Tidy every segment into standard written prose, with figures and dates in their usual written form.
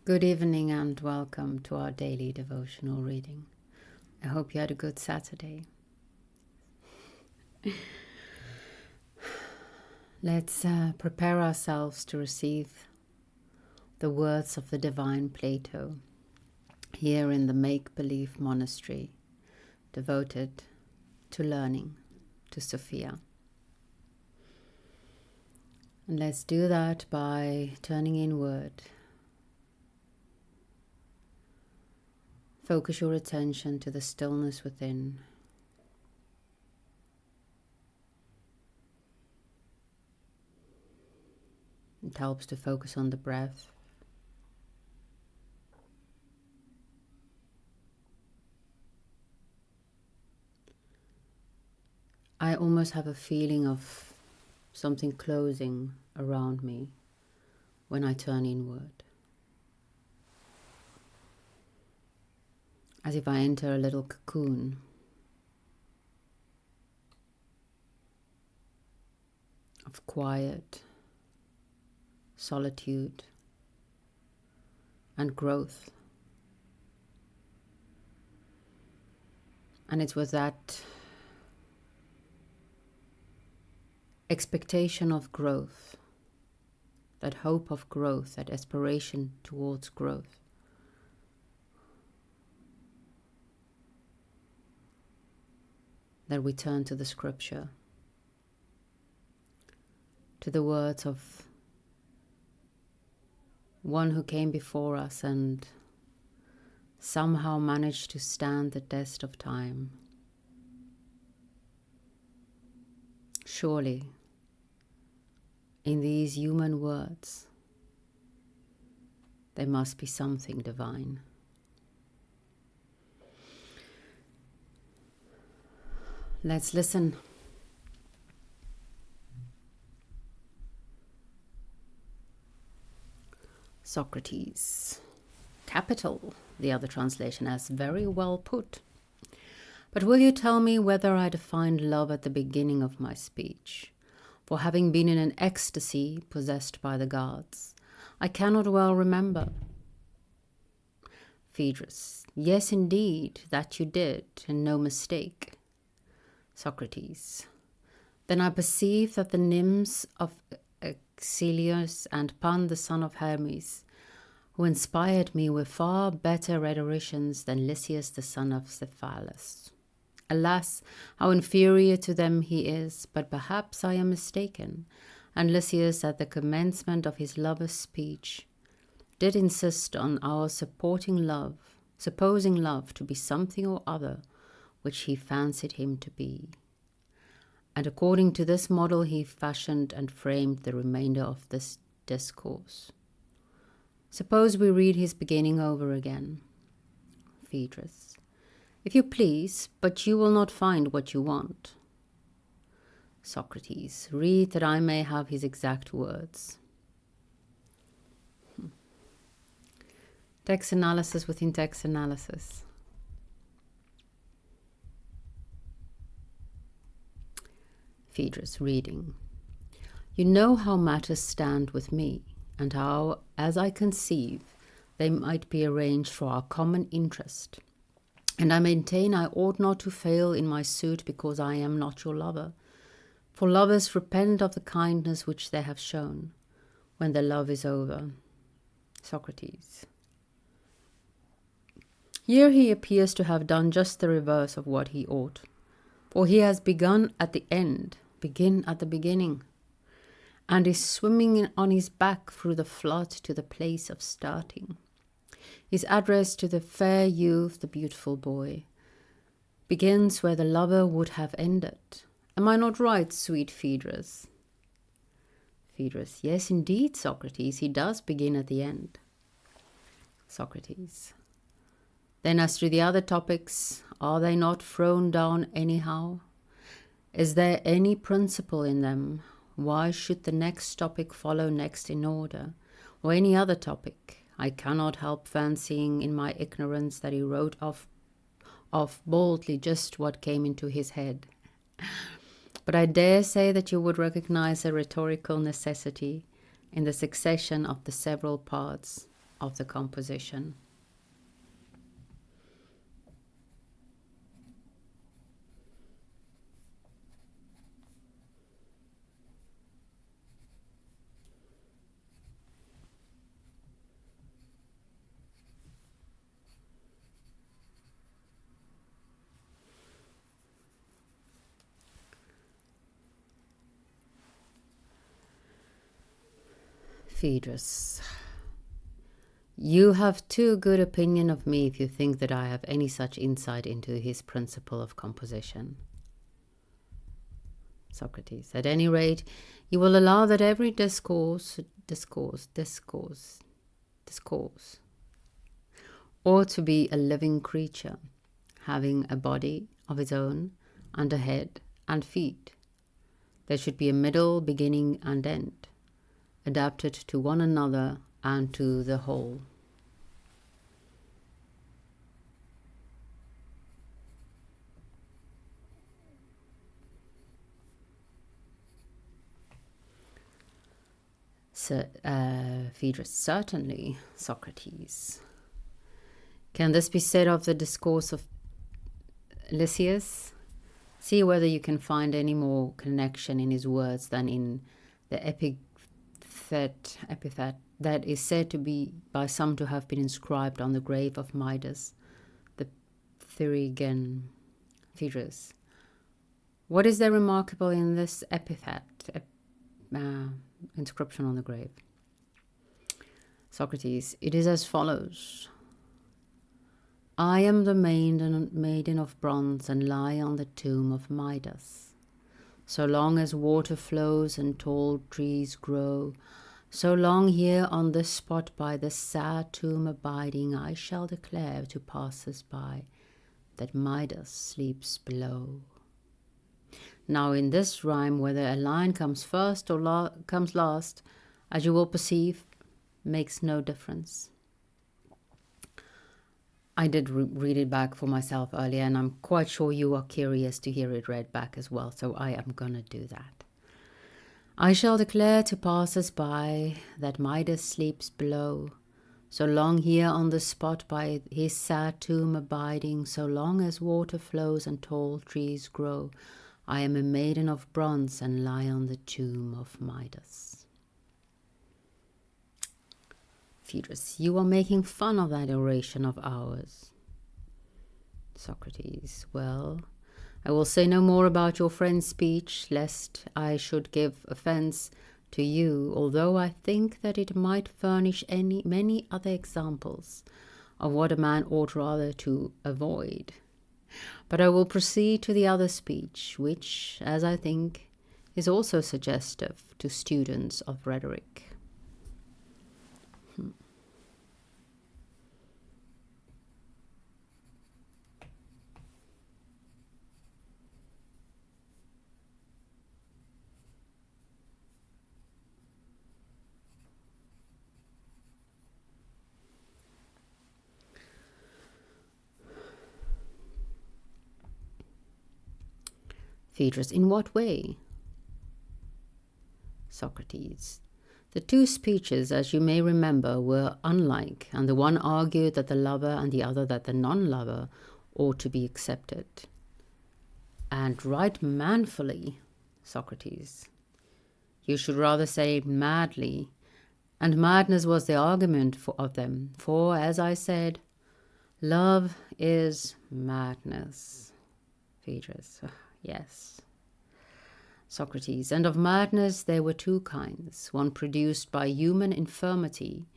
Good evening and welcome to our daily devotional reading. I hope you had a good Saturday. Let's prepare ourselves to receive the words of the divine Plato here in the make-believe monastery devoted to learning, to Sophia. And let's do that by turning inward. Focus your attention to the stillness within. It helps to focus on the breath. I almost have a feeling of something closing around me when I turn inward. As if I enter a little cocoon. Of quiet, solitude, and growth. And it's with that expectation of growth, that hope of growth, that aspiration towards growth, that we turn to the scripture, to the words of one who came before us and somehow managed to stand the test of time. Surely, in these human words, there must be something divine. Let's listen. Socrates. Capital, the other translation has very well put. But will you tell me whether I defined love at the beginning of my speech? For having been in an ecstasy possessed by the gods, I cannot well remember. Phaedrus. Yes, indeed, that you did, and no mistake. Socrates. Then I perceive that the nymphs of Axelius and Pan, the son of Hermes, who inspired me, were far better rhetoricians than Lysias, the son of Cephalus. Alas, how inferior to them he is, but perhaps I am mistaken, and Lysias, at the commencement of his lover's speech, did insist on our supposing love to be something or other which he fancied him to be. And according to this model he fashioned and framed the remainder of this discourse. Suppose we read his beginning over again. Phaedrus. If you please, but you will not find what you want. Socrates. Read that I may have his exact words. Text analysis within text analysis. Phaedrus reading. You know how matters stand with me, and how, as I conceive, they might be arranged for our common interest. And I maintain I ought not to fail in my suit because I am not your lover. For lovers repent of the kindness which they have shown, when their love is over. Socrates. Here he appears to have done just the reverse of what he ought, for he has begun at the end, begin at the beginning, and is swimming on his back through the flood to the place of starting. His address to the fair youth, the beautiful boy, begins where the lover would have ended. Am I not right, sweet Phaedrus? Phaedrus. Yes, indeed, Socrates, he does begin at the end. Socrates. Then as to the other topics, are they not thrown down anyhow? Is there any principle in them? Why should the next topic follow next in order, or any other topic? I cannot help fancying in my ignorance that he wrote off boldly just what came into his head. But I dare say that you would recognize a rhetorical necessity in the succession of the several parts of the composition. Phaedrus. You have too good opinion of me if you think that I have any such insight into his principle of composition. Socrates. At any rate, you will allow that every discourse ought to be a living creature, having a body of its own, and a head and feet. There should be a middle, beginning, and end, adapted to one another and to the whole. Phaedrus. Certainly, Socrates. Can this be said of the discourse of Lysias? See whether you can find any more connection in his words than in the epithet that is said to be by some to have been inscribed on the grave of Midas, the Therigen. Phaedrus. What is there remarkable in this epithet, inscription on the grave? Socrates. It is as follows. I am the maiden of bronze and lie on the tomb of Midas. So long as water flows and tall trees grow, so long here on this spot by this sad tomb abiding, I shall declare to passers-by that Midas sleeps below. Now in this rhyme, whether a line comes first or comes last, as you will perceive, makes no difference. I did read it back for myself earlier, and I'm quite sure you are curious to hear it read back as well, so I am going to do that. I shall declare to passers-by that Midas sleeps below, so long here on the spot by his sad tomb abiding, so long as water flows and tall trees grow, I am a maiden of bronze and lie on the tomb of Midas. Phaedrus. You are making fun of that oration of ours. Socrates. Well, I will say no more about your friend's speech, lest I should give offence to you, although I think that it might furnish many other examples of what a man ought rather to avoid. But I will proceed to the other speech, which, as I think, is also suggestive to students of rhetoric. Phaedrus. In what way? Socrates. The two speeches, as you may remember, were unlike, and the one argued that the lover and the other that the non-lover ought to be accepted. And right manfully, Socrates. You should rather say madly, and madness was the argument of them, for, as I said, love is madness. Phaedrus. Yes. Socrates. And of madness there were two kinds, one produced by human infirmity,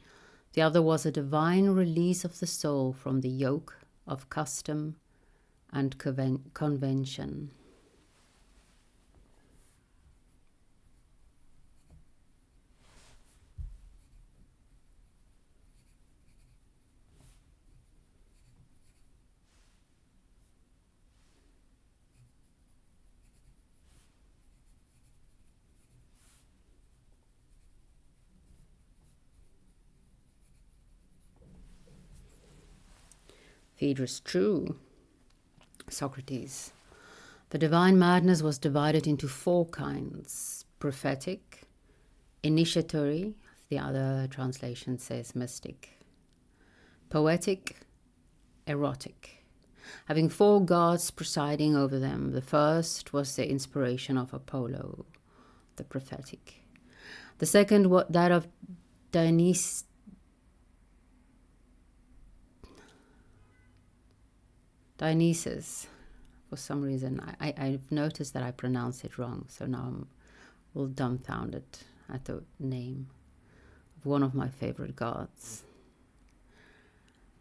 the other was a divine release of the soul from the yoke of custom and convention. Phaedrus. True. Socrates. The divine madness was divided into four kinds: prophetic, initiatory, the other translation says mystic, poetic, erotic, having 4 gods presiding over them. The first was the inspiration of Apollo, the prophetic. The second, that of Dionysus, for some reason. I've noticed that I pronounce it wrong, so now I'm all dumbfounded at the name of one of my favorite gods.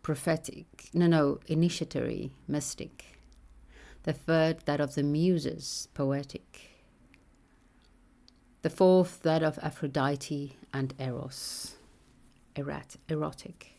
Prophetic, initiatory, mystic. The third, that of the muses, poetic. The fourth, that of Aphrodite and Eros, erotic.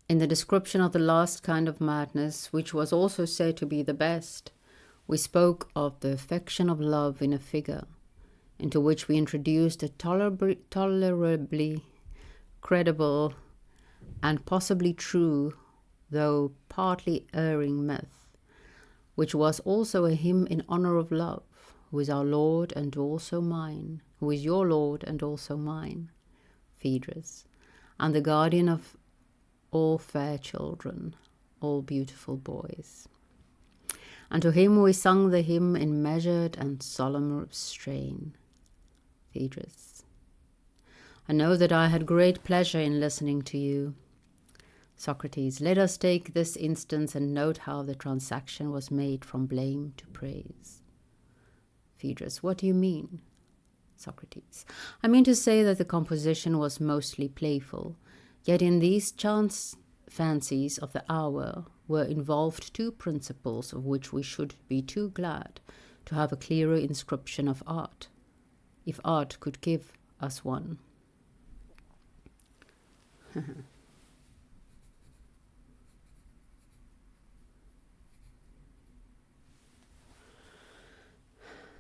In the description of the last kind of madness, which was also said to be the best, we spoke of the affection of love in a figure, into which we introduced a tolerably credible and possibly true, though partly erring myth, which was also a hymn in honor of love, who is our Lord and also mine, who is your Lord and also mine, Phaedrus, and the guardian of all fair children, all beautiful boys. And to him we sung the hymn in measured and solemn strain, Phaedrus. I know that I had great pleasure in listening to you. Socrates, let us take this instance and note how the transaction was made from blame to praise. Phaedrus, what do you mean? Socrates, I mean to say that the composition was mostly playful, yet in these chance fancies of the hour were involved 2 principles of which we should be too glad to have a clearer inscription of art, if art could give us one.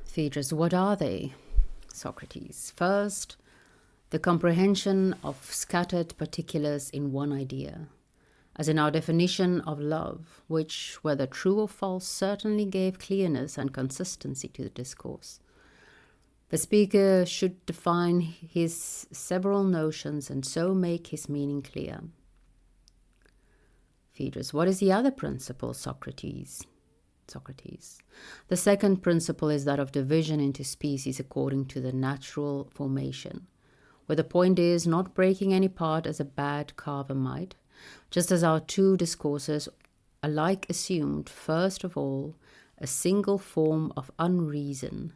Phaedrus, what are they? Socrates, first, the comprehension of scattered particulars in one idea, as in our definition of love, which, whether true or false, certainly gave clearness and consistency to the discourse. The speaker should define his several notions and so make his meaning clear. Phaedrus, what is the other principle, Socrates? Socrates, the second principle is that of division into species according to the natural formation, where the point is not breaking any part as a bad carver might, just as our 2 discourses alike assumed, first of all, a single form of unreason,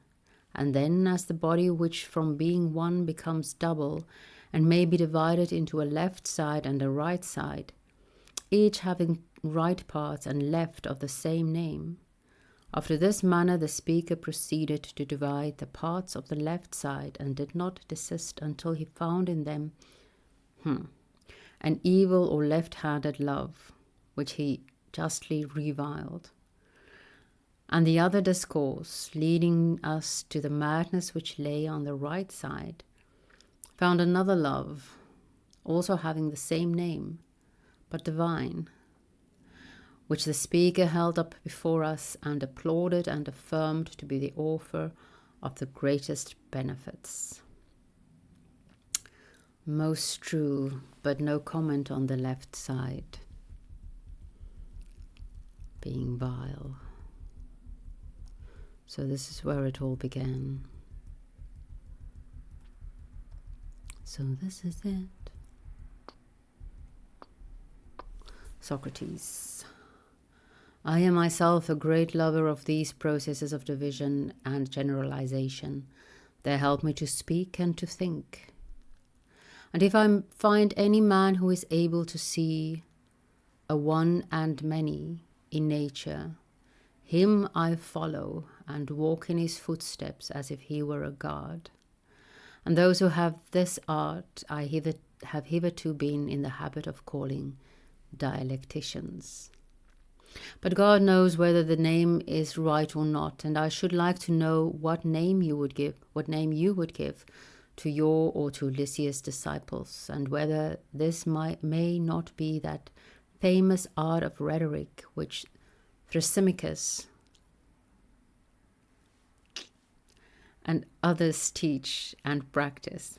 and then as the body which from being one becomes double and may be divided into a left side and a right side, each having right parts and left of the same name. After this manner the speaker proceeded to divide the parts of the left side and did not desist until he found in them an evil or left-handed love, which he justly reviled. And the other discourse, leading us to the madness which lay on the right side, found another love, also having the same name, but divine, which the speaker held up before us and applauded and affirmed to be the author of the greatest benefits. Most true, but no comment on the left side being vile. So this is where it all began. So this is it. Socrates, I am myself a great lover of these processes of division and generalization. They help me to speak and to think. And if I find any man who is able to see a one and many in nature, him I follow and walk in his footsteps as if he were a god. and those who have this art have hitherto been in the habit of calling dialecticians. But God knows whether the name is right or not, and I should like to know what name you would give to your or to Lysias' disciples, and whether this may not be that famous art of rhetoric which Thrasymachus and others teach and practice.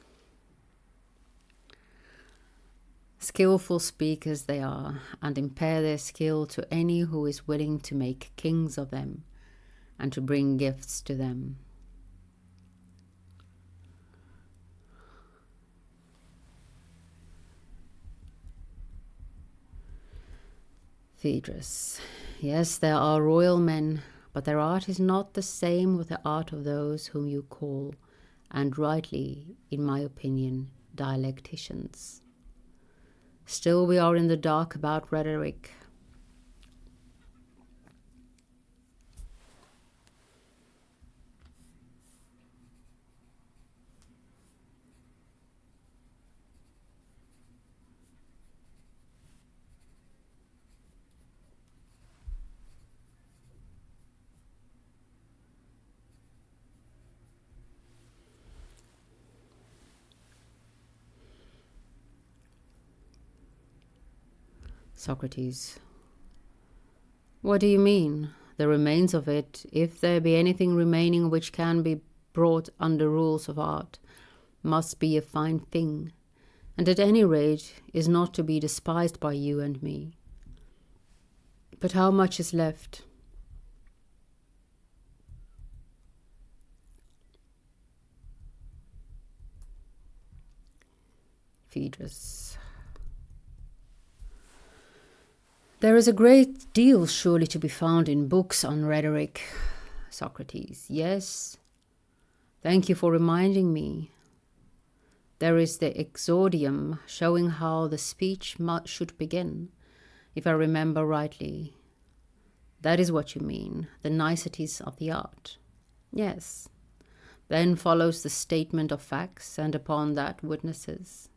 Skillful speakers they are, and impair their skill to any who is willing to make kings of them and to bring gifts to them. Phaedrus. Yes, there are royal men, but their art is not the same with the art of those whom you call, and rightly, in my opinion, dialecticians. Still we are in the dark about rhetoric. Socrates. What do you mean? The remains of it, if there be anything remaining which can be brought under rules of art, must be a fine thing, and at any rate is not to be despised by you and me. But how much is left? Phaedrus. There is a great deal surely to be found in books on rhetoric. Socrates. Yes. Thank you for reminding me. There is the exordium showing how the speech should begin, if I remember rightly. That is what you mean, the niceties of the art. Yes. Then follows the statement of facts, and upon that witnesses.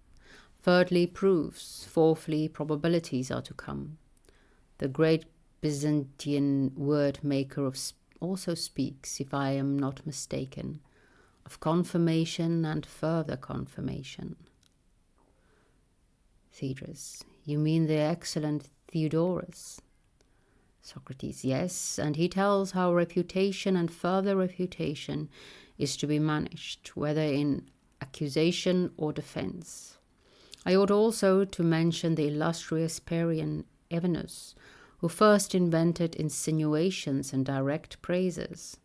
Thirdly, proofs. Fourthly, probabilities are to come. The great Byzantine word maker also speaks, if I am not mistaken, of confirmation and further confirmation. Phaedrus. You mean the excellent Theodorus? Socrates. Yes, and he tells how refutation and further refutation is to be managed, whether in accusation or defense. I ought also to mention the illustrious Parian Evenus, who first invented insinuations and direct praises,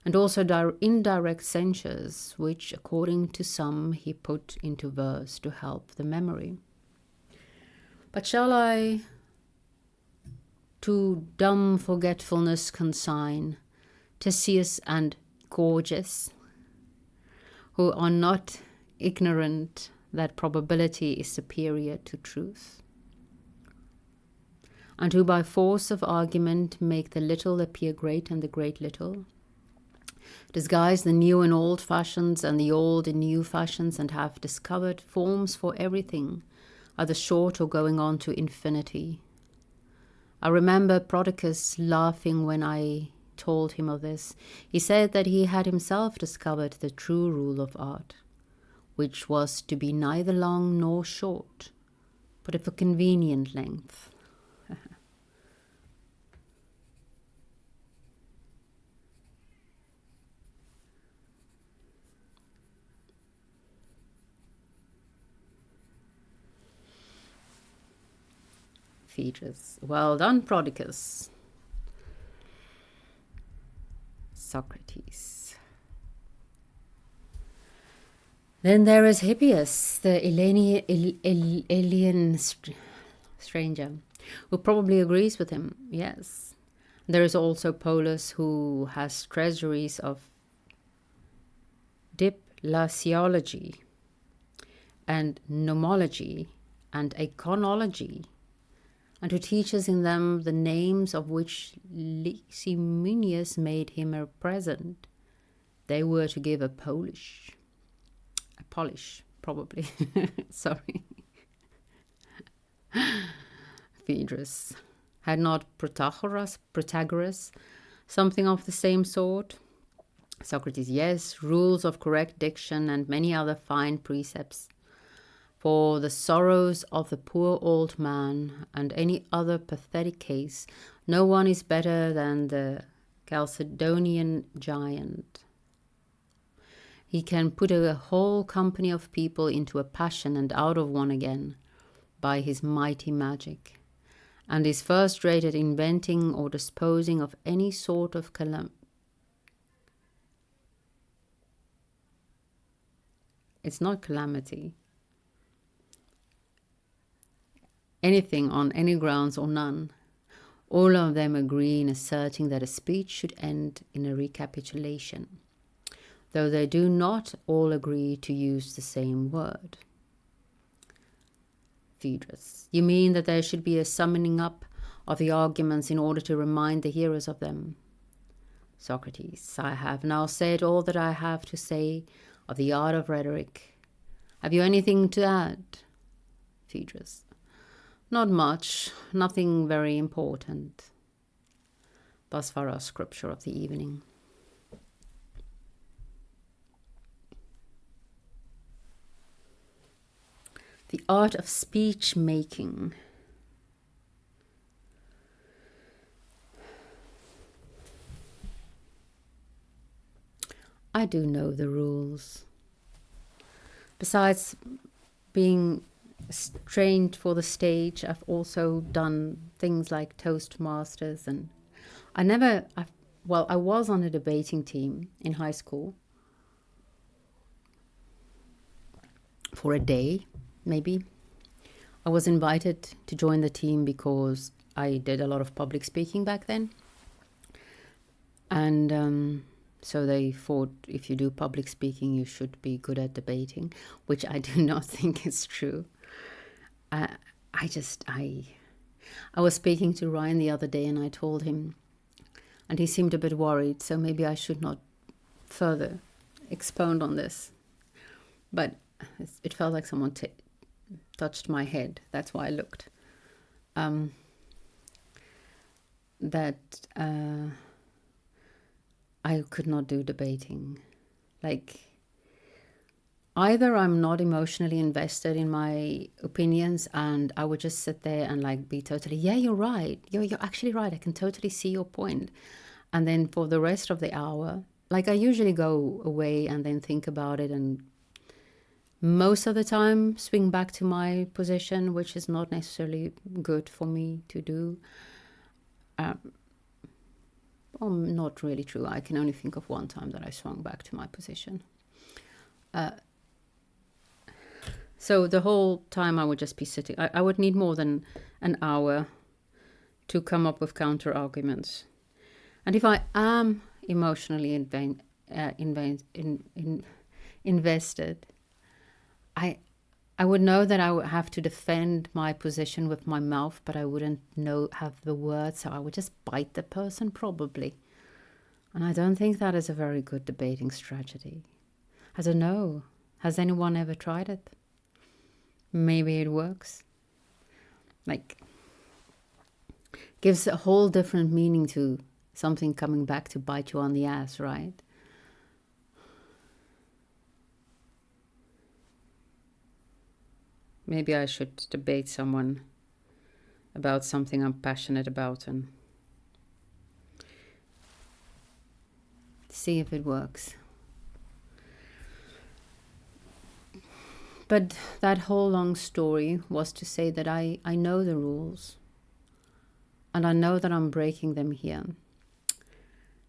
and also indirect censures, which, according to some, he put into verse to help the memory. But shall I to dumb forgetfulness consign Theseus and Gorgias, who are not ignorant that probability is superior to truth, and who by force of argument make the little appear great and the great little, disguise the new in old fashions and the old in new fashions, and have discovered forms for everything, either short or going on to infinity. I remember Prodicus laughing when I told him of this. He said that he had himself discovered the true rule of art, which was to be neither long nor short, but of a convenient length. Phaedrus. Well done, Prodicus. Socrates. Then there is Hippias, the alien stranger, who probably agrees with him. Yes. There is also Polus, who has treasuries of diplasiology and nomology and iconology, and who teaches in them the names of which Licinius made him a present. They were to give a Polish polish, probably. Sorry. Phaedrus. Had not Protagoras something of the same sort? Socrates. Yes, rules of correct diction and many other fine precepts. For the sorrows of the poor old man and any other pathetic case, no one is better than the Chalcedonian giant. He can put a whole company of people into a passion and out of one again by his mighty magic, and is first rate at inventing or disposing of any sort of It's not calamity. Anything on any grounds or none. All of them agree in asserting that a speech should end in a recapitulation, though they do not all agree to use the same word. Phaedrus. You mean that there should be a summing up of the arguments in order to remind the hearers of them? Socrates. I have now said all that I have to say of the art of rhetoric. Have you anything to add? Phaedrus. Not much, nothing very important. Thus far our scripture of the evening. The art of speech making. I do know the rules. Besides being trained for the stage, I've also done things like Toastmasters, and I was on a debating team in high school for a day, maybe. I was invited to join the team because I did a lot of public speaking back then. And so they thought if you do public speaking, you should be good at debating, which I do not think is true. I was speaking to Ryan the other day, and I told him, and he seemed a bit worried, so maybe I should not further expound on this. But it felt like someone touched my head. That's why I looked. I could not do debating. Like, either I'm not emotionally invested in my opinions, and I would just sit there and like be totally, yeah, you're right. You're actually right. I can totally see your point. And then for the rest of the hour, like I usually go away and then think about it, and most of the time swing back to my position, which is not necessarily good for me to do. Not really true. I can only think of one time that I swung back to my position. So the whole time I would just be sitting. I would need more than an hour to come up with counter arguments. And if I am emotionally invested, I would know that I would have to defend my position with my mouth, but I wouldn't have the words, so I would just bite the person probably. And I don't think that is a very good debating strategy. I don't know. Has anyone ever tried it? Maybe it works. Like, gives a whole different meaning to something coming back to bite you on the ass, right? Maybe I should debate someone about something I'm passionate about and see if it works. But that whole long story was to say that I know the rules, and I know that I'm breaking them here.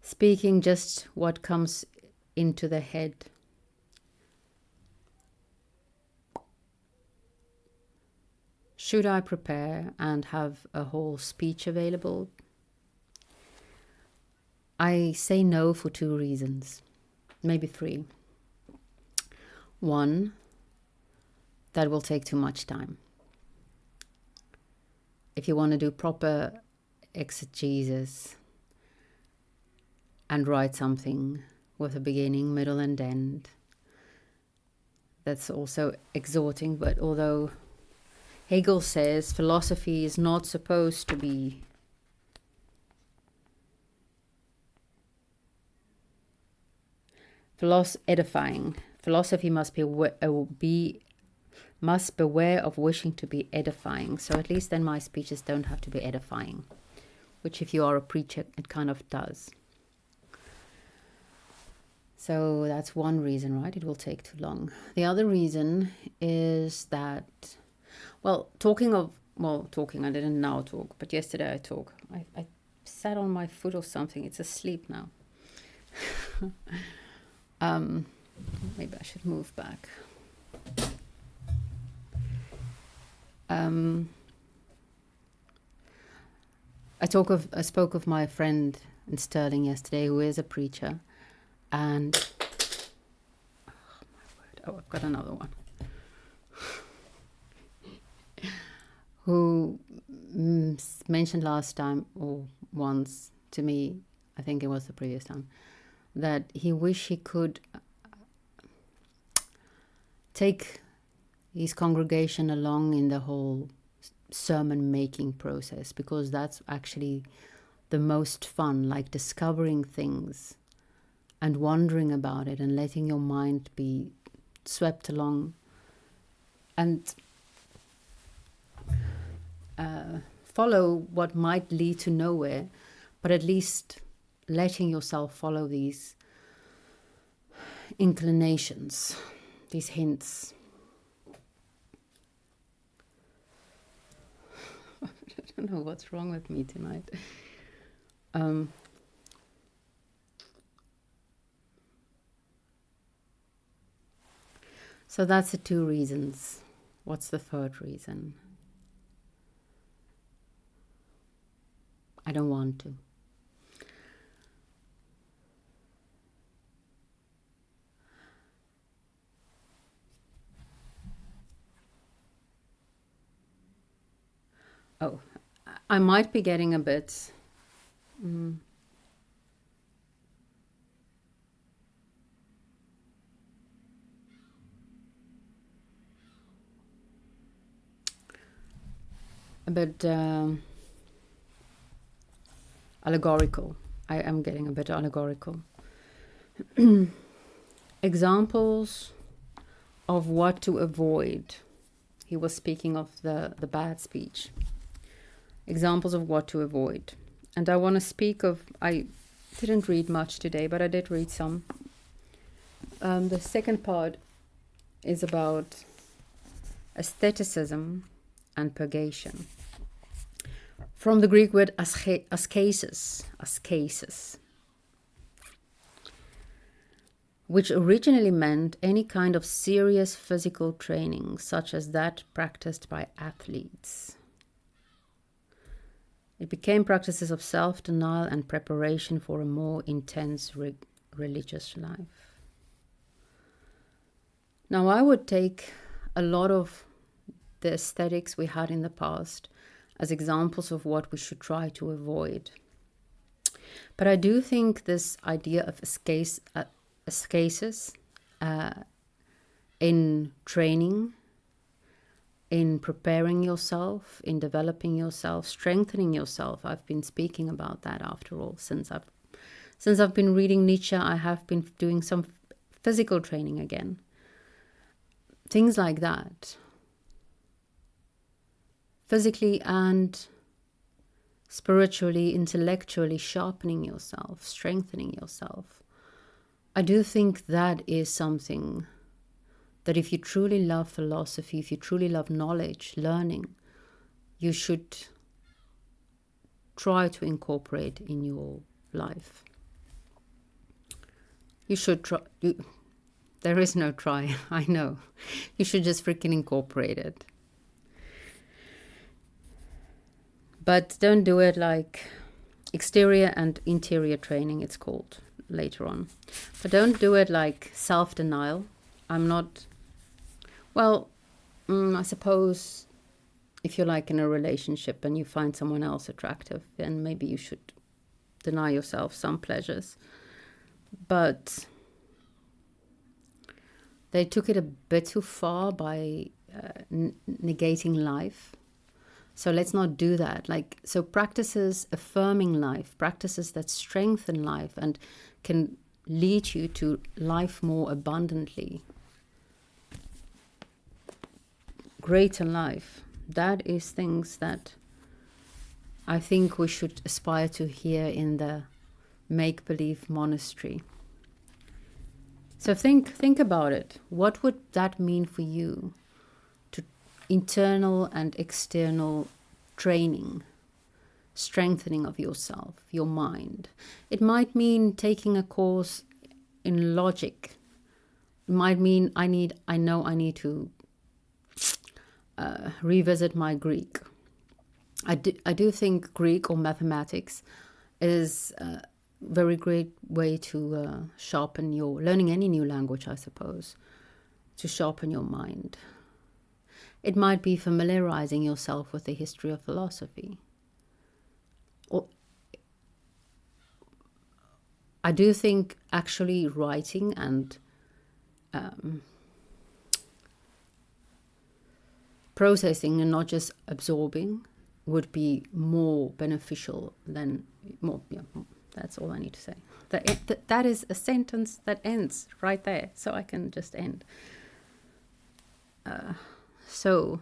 Speaking just what comes into the head. Should I prepare and have a whole speech available? I say no for 2 reasons, maybe 3. 1, that will take too much time. If you want to do proper exegesis and write something with a beginning, middle, and end, that's also exhorting. But although Hegel says philosophy is not supposed to be edifying. Philosophy must must beware of wishing to be edifying. So at least then my speeches don't have to be edifying, which if you are a preacher, it kind of does. So that's one reason, right? It will take too long. The other reason is that, talking, I didn't now talk, but yesterday I talk. I sat on my foot or something. It's asleep now. Maybe I should move back. I spoke of my friend in Stirling yesterday, who is a preacher, and I've got another one, who mentioned last time or once to me, I think it was the previous time, that he wished he could take his congregation along in the whole sermon making process, because that's actually the most fun, like discovering things and wondering about it and letting your mind be swept along and follow what might lead to nowhere, but at least letting yourself follow these inclinations, these hints. I don't know what's wrong with me tonight. So that's the two reasons. What's the third reason? I don't want to. Oh, I might be getting a bit... a bit allegorical. I am getting a bit allegorical. Examples of what to avoid. He was speaking of the bad speech. Examples of what to avoid. And I want to speak of, I didn't read much today, but I did read some. The second part is about aestheticism and purgation. From the Greek word askesis, which originally meant any kind of serious physical training, such as that practiced by athletes. It became practices of self-denial and preparation for a more intense religious life. Now, I would take a lot of the aesthetics we had in the past as examples of what we should try to avoid. But I do think this idea of ascesis in training, in preparing yourself, in developing yourself, strengthening yourself. I've been speaking about that after all. Since I've been reading Nietzsche, I have been doing some physical training again. Things like that. Physically and spiritually, intellectually sharpening yourself, strengthening yourself. I do think that is something that if you truly love philosophy, if you truly love knowledge, learning, you should try to incorporate in your life. You should try. There is no try, I know. You should just freaking incorporate it. But don't do it like exterior and interior training, it's called later on. But don't do it like self-denial. I'm not... I suppose if you're like in a relationship and you find someone else attractive, then maybe you should deny yourself some pleasures. But they took it a bit too far by negating life. So let's not do that. So practices affirming life, practices that strengthen life and can lead you to life more abundantly. Greater life. That is things that I think we should aspire to hear in the make-believe monastery. So think about it. What would that mean for you? To internal and external training, strengthening of yourself, your mind. It might mean taking a course in logic. It might mean I need to revisit my Greek. I do think Greek or mathematics is a very great way to sharpen learning any new language, I suppose, to sharpen your mind. It might be familiarizing yourself with the history of philosophy. Or I do think actually writing and processing and not just absorbing would be more beneficial than more. Yeah, that's all I need to say. That is a sentence that ends right there, so I can just end. So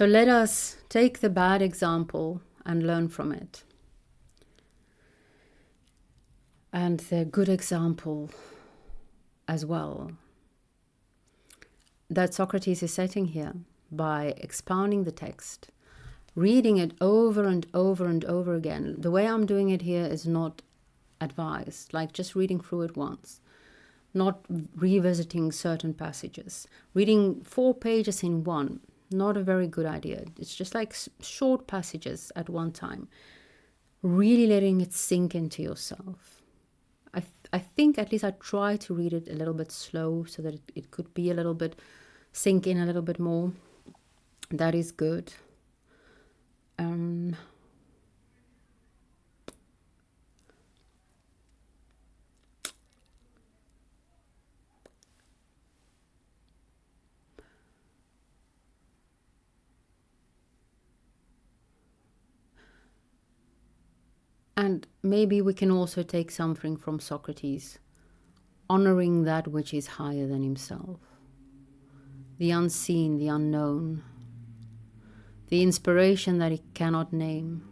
let us take the bad example and learn from it, and the good example as well that Socrates is setting here by expounding the text, reading it over and over and over again. The way I'm doing it here is not advised, like just reading through it once, not revisiting certain passages. Reading 4 pages in one, not a very good idea. It's just like short passages at one time. Really letting it sink into yourself. I think at least I try to read it a little bit slow so that it could be a little bit, sink in a little bit more. That is good. And maybe we can also take something from Socrates, honoring that which is higher than himself, the unseen, the unknown, the inspiration that he cannot name.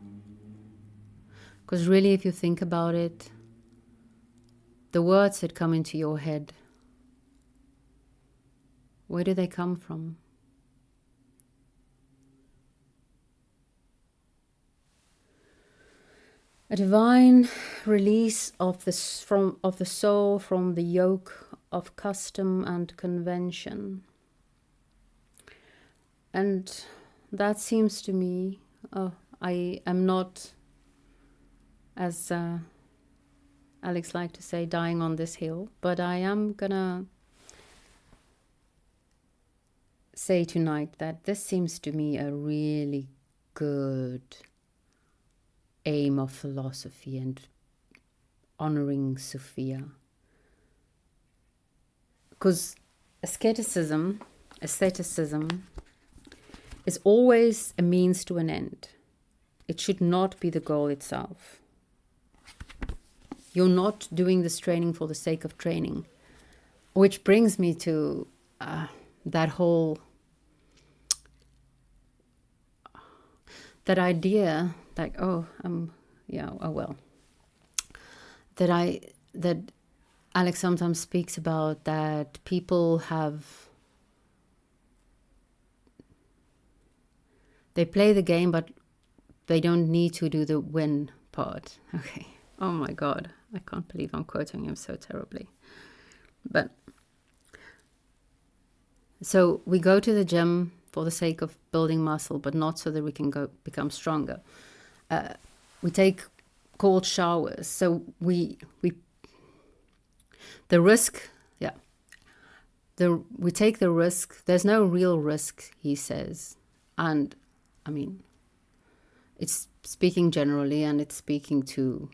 Because really, if you think about it, the words that come into your head, where do they come from? A divine release of the soul from the yoke of custom and convention. And that seems to me, I am not, as Alex liked to say, dying on this hill, but I am gonna say tonight that this seems to me a really good aim of philosophy and honoring Sophia. Because asceticism is always a means to an end. It should not be the goal itself. You're not doing this training for the sake of training. Which brings me to that idea, like, that Alex sometimes speaks about, that people they play the game, but they don't need to do the win part. Okay. Oh my God. I can't believe I'm quoting him so terribly. But so we go to the gym for the sake of building muscle, but not so that we can become stronger. We take cold showers. So we the risk, we take the risk. There's no real risk, he says. And I mean, it's speaking generally, and it's speaking to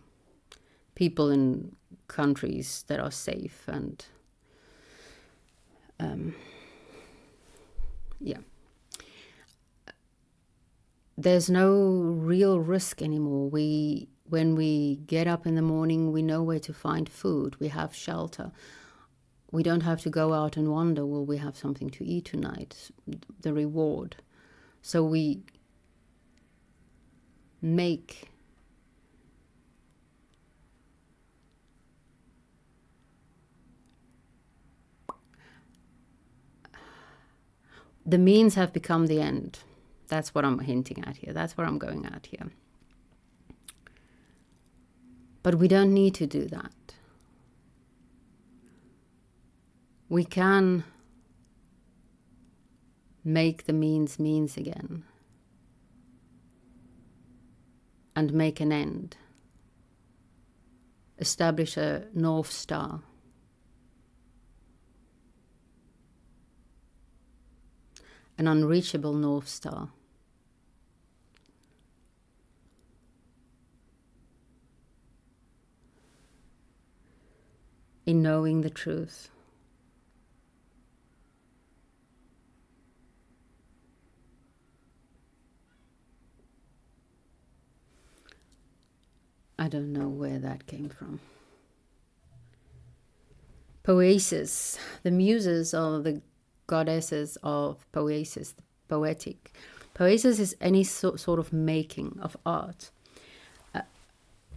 people in countries that are safe and yeah. There's no real risk anymore. When we get up in the morning, we know where to find food. We have shelter. We don't have to go out and wonder, will we have something to eat tonight? The reward. So we make the means have become the end. That's what I'm hinting at here. That's where I'm going at here. But we don't need to do that. We can make the means again and make an end. Establish a North Star. An unreachable North Star. In knowing the truth. I don't know where that came from. Poesis. The muses are the goddesses of poesis, poetic. Poesis is any sort of making of art.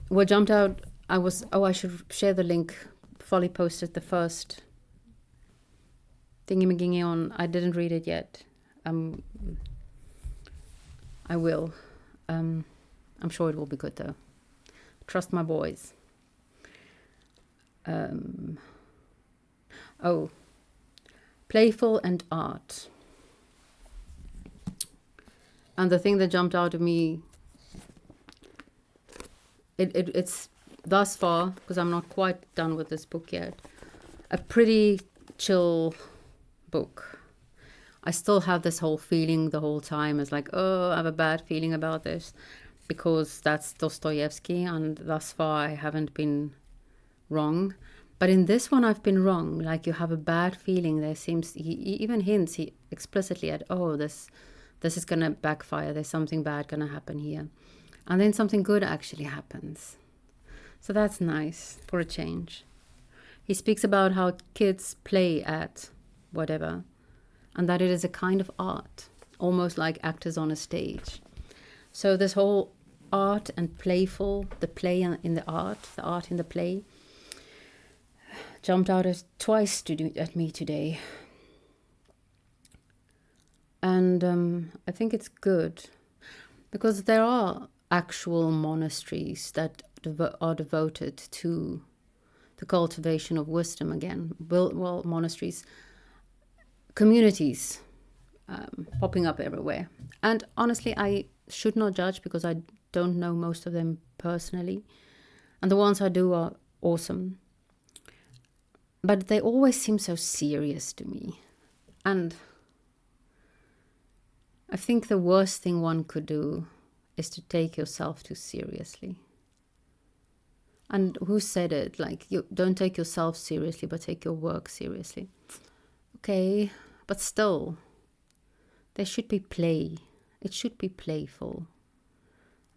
What jumped out, I should share the link. Folly posted the first thingy-majingy on. I didn't read it yet. I will. I'm sure it will be good though. Trust my boys. Playful and art. And the thing that jumped out at me, it's thus far, because I'm not quite done with this book yet, a pretty chill book. I still have this whole feeling the whole time as like, oh, I have a bad feeling about this, because that's Dostoevsky, and thus far I haven't been wrong. But in this one I've been wrong. Like, you have a bad feeling. There seems, he even hints explicitly at, oh, this is going to backfire. There's something bad going to happen here. And then something good actually happens. So that's nice for a change. He speaks about how kids play at whatever, and that it is a kind of art, almost like actors on a stage. So this whole art and playful, the play in the art in the play, jumped out twice at me today. And I think it's good, because there are actual monasteries that are devoted to the cultivation of wisdom again. Well, monasteries, communities popping up everywhere. And honestly, I should not judge, because I don't know most of them personally. And the ones I do are awesome. But they always seem so serious to me. And I think the worst thing one could do is to take yourself too seriously. And who said it? Like, you don't take yourself seriously, but take your work seriously. Okay, but still, there should be play. It should be playful.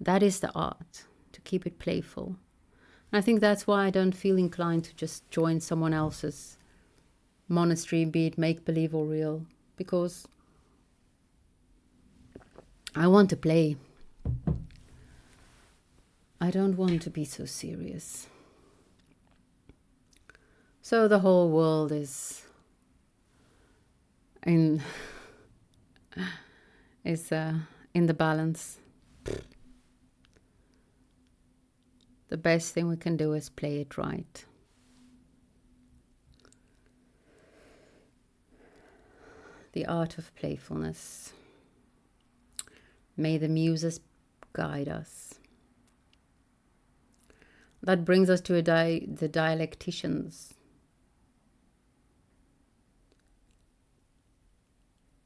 That is the art, to keep it playful. And I think that's why I don't feel inclined to just join someone else's monastery, be it make-believe or real, because I want to play. I don't want to be so serious. So the whole world is in the balance. The best thing we can do is play it right. The art of playfulness. May the muses guide us. That brings us to the dialecticians.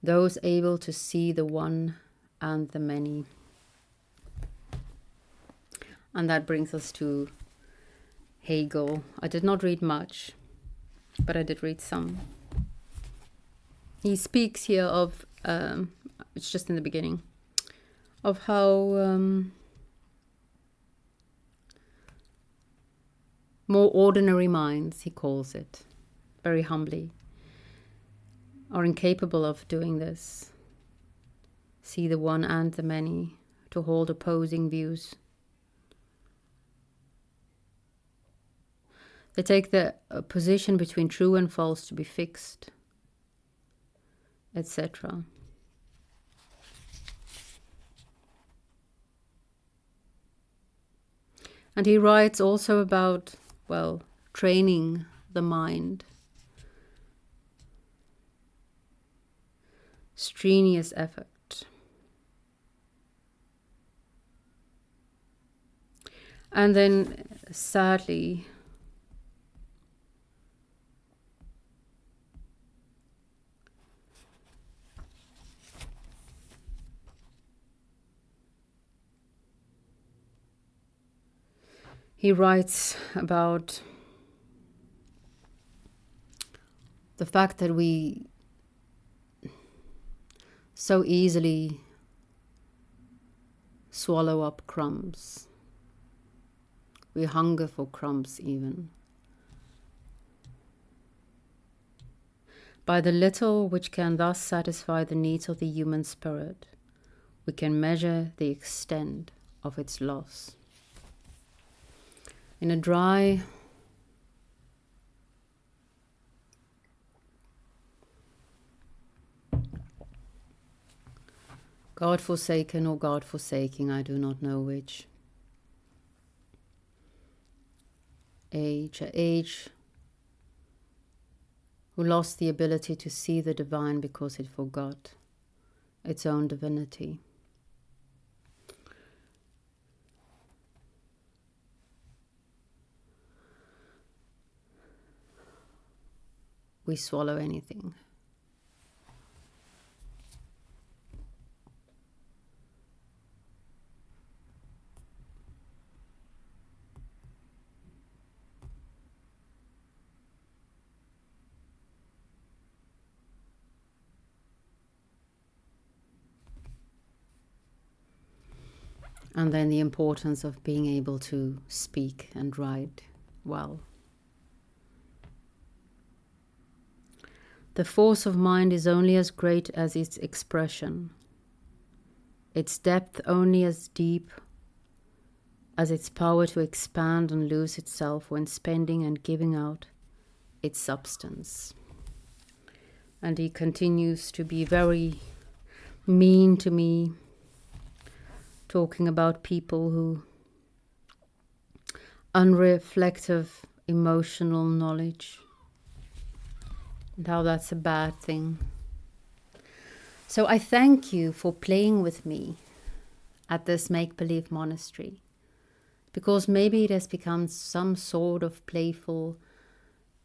Those able to see the one and the many. And that brings us to Hegel. I did not read much, but I did read some. He speaks here of, it's just in the beginning, of how more ordinary minds, he calls it, very humbly, are incapable of doing this. See the one and the many, to hold opposing views. They take the position between true and false to be fixed, etc. And he writes also about, well, training the mind. Strenuous effort. And then, sadly, he writes about the fact that we so easily swallow up crumbs. We hunger for crumbs even. By the little which can thus satisfy the needs of the human spirit, we can measure the extent of its loss. In a dry, God-forsaken or God-forsaking, I do not know which, age who lost the ability to see the divine because it forgot its own divinity. We swallow anything. And then the importance of being able to speak and write well. The force of mind is only as great as its expression, its depth only as deep as its power to expand and lose itself when spending and giving out its substance. And he continues to be very mean to me, talking about people who unreflective emotional knowledge and how that's a bad thing. So I thank you for playing with me at this make-believe monastery, because maybe it has become some sort of playful,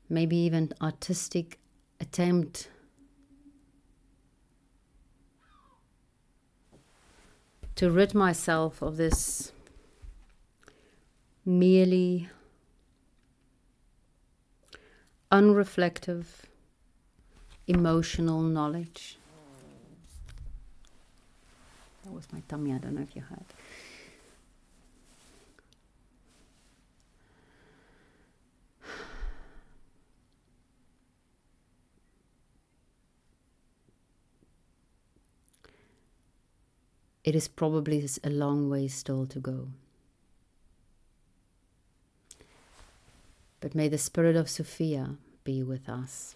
maybe even artistic attempt to rid myself of this merely unreflective emotional knowledge. That was my tummy, I don't know if you heard. It is probably a long way still to go. But may the spirit of Sophia be with us.